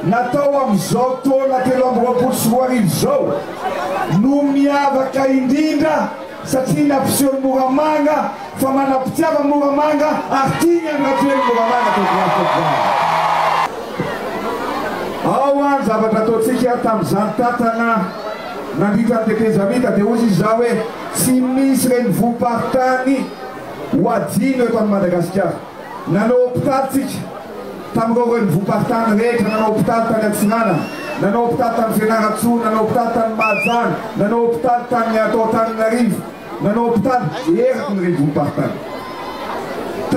Natao am'izao taona 13 zao no miavaka indrindra satria nampiseho Moramanga fa manapitiava Moramanga artigny andrafeny Moramanga ao an zavatra ataontsika tamin'izany tatana nandritra ny tekezamita dia ozy izy zao hoe tsy misy reny voaparitany ho adino eto any Madagasikara nanao hôpitaly tamin'ireo reny voaparitany rehetra nanao hôpitaly tany Antsinana nanao hôpitaly tany Fianaratsoa nanao hôpitaly tany Mahajanga nanao hôpitaly tany atao Antananarivo nanao hôpitaly eraky ny reny voaparitany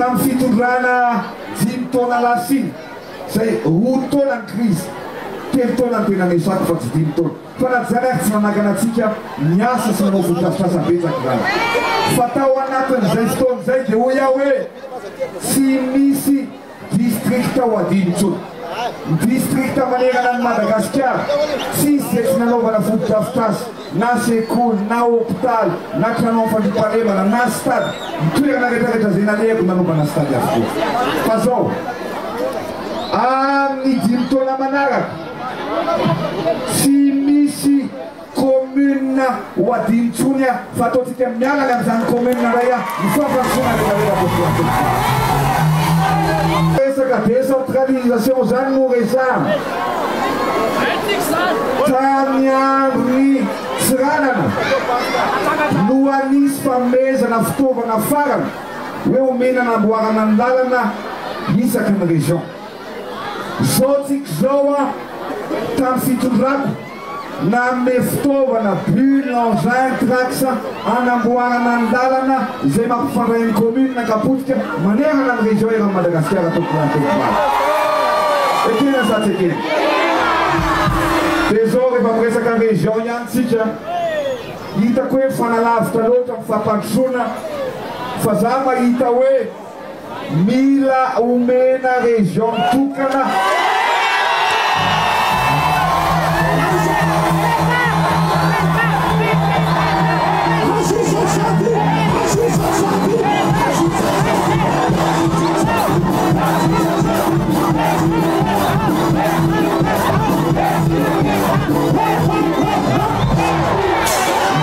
tamin'ny fitondrana 5 taona lasiny zay 2 taona ny crise 3 taona ny tena nesako fa tsy 5 taona fa na zany ary tsy manakana atsika miasa sy manao votrafitrasabetsaky rano fa tao anatin'izay fotoana zay dia hoy aho hoe tsy misy district ao adinitsony district manerana ny Madagasikara tsisy zay tsy nanaovana fotodrafitrasa na sekoly na hôpitaly na trano am'fandriampahalemana na stady mitoerana rehetrarehetra zay nalehako nanaovana stady avokoa fa zao amin'ny 5 taona manaraka tsy misy commune ho adinitsony a fa ataotsika mianany amin'izany commune ray a mifampandrosoana rehetrarehetra resaka décentralisation zany no resahana tamy androny tsiranana no anisy famezana fitaovana farana hoe omenana amboarana ny lalana isaky ny région zao tsika zao a tamy fitondrako namme fitaovana bulle engin trax anamboarana ny lalana izay mampifandray ny commune nakapotika manerana ny région eran'ny Madagasikara tokoraha ekena sa tsy ekena dia zao rehefa miresaka région ihany tsika hitako hoe fanalavitra loatra mifampandrosoana fa za mahita hoe mila omena région mitokana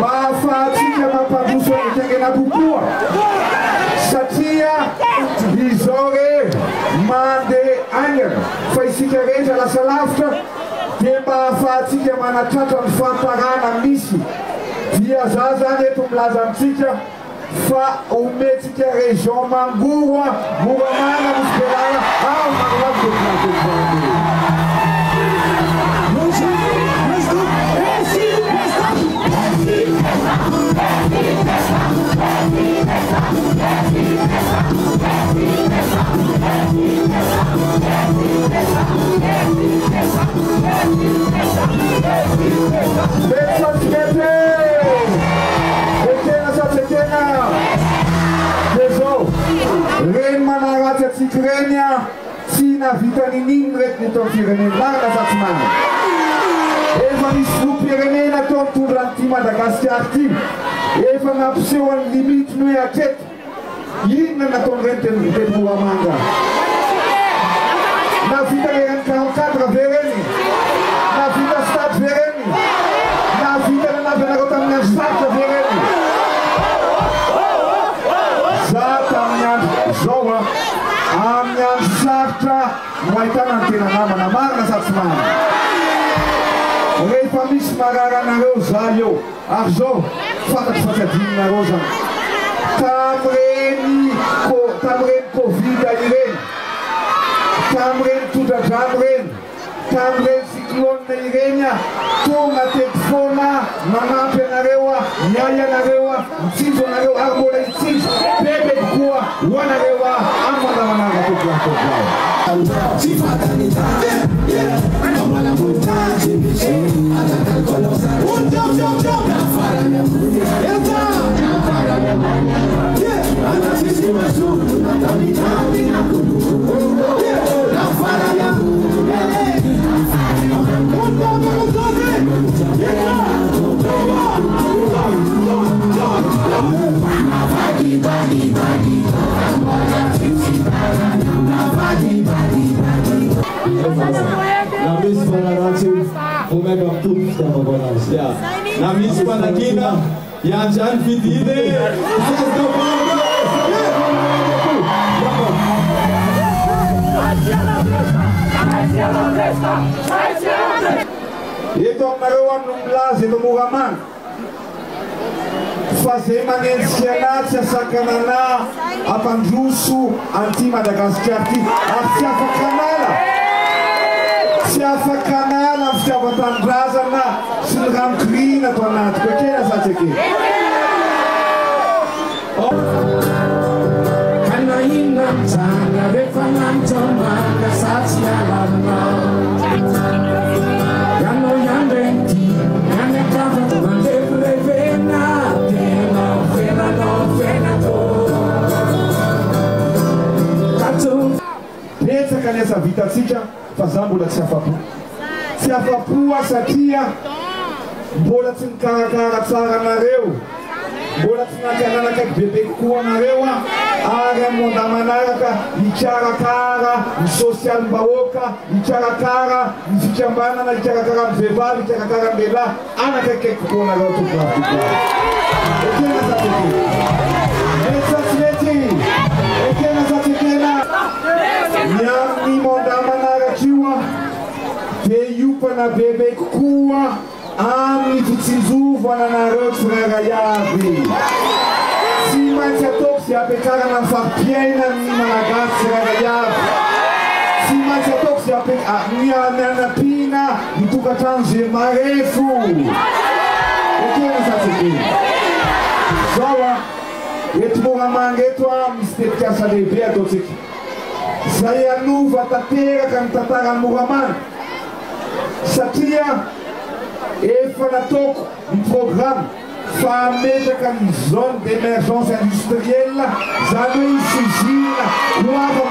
bahafahatsika mampandroso mitengena kokoa satria izao re mandeha agnana fa isika rehetra lasa lavitra dia mba ahafahatsika manatratra ny famparana misy dia za zany eto milaza amitsika fa ometsika région mangoro a moramana misy belana ao maglavy reny manaratsy atsika reny a tsy navitan'ininy rety ny atao firenena marina sa tsy marina efa misy filopirenena atao mitondra an'ity Madagasikara ty efa nampiseho an'ny limite ny hoe aketo inona nataony reny teny Moramanga navita reny 44 ve reny navita stade ve reny navita nanavy anareo tamin'ny andro sarotra ve reny za tamin'ny andro zao a amin'ny andro sarotra no ahitana ny tena namana marina sa tsy marina rehefa misy mararanareo za eo ary zao fantatry fa tsy adinonareo zany tam'ireny covid ireny tam'ireny tondradrano reny tam'ireny cyclone ireny a tonga teto foana manampy anareo a miay anareo a mitsinjo anareo ary mbola hitsinjo bebe koa ho anareo a amin'ny mandamanandro tokoakoao na misy panakina yanjany fidiny eto aminareo amin'ny milaza eto Moramanga fa zay manentsika anazy tsy asakanana ampandroso an'ity Madagasikara ty ary tsy afakanala tsy afakanala amin'ny fitiavan-tanindrazana sy ny ramokirina ato anatiko ekena sa tsy ekena Betsaka ny asa vitatsika fa za mbola tsy afapo. Tsy afapo satria mbola tsy nikarakara tsara anareo, mbola tsy nakanana akaiky bebe kokoa anareo ary amin'ny monda manaraka hikarakara ny sosialim-bahoaka, hikarakara ny fikambanana, hikarakara ny vehivavy, hikarakara ny lehilahy anakaiky kokoa anareo tokoa. Ekena za teke. Metsatsy ekena za tekena. Ny monda manaraka io dia iopana bebe kokoa amin'ny fitsinjovana anareo tsirairay avy. Tsy maintsy ataoko izay ampiakarana ny fari-piaina ny malagasy tsirairay avy. Tsy maintsy ataoko izay mianapina ny tokantrano izay marefo. Ekena za teke. Zao eto Moramanga eto misy tetikasa lehibe ataotsika. Zay anova tanteraka ny tantaran'ny Moramanga satria efa nataoko ny programme fametraka ny zone d'émergence industrielle, zany hoe isizina ho avy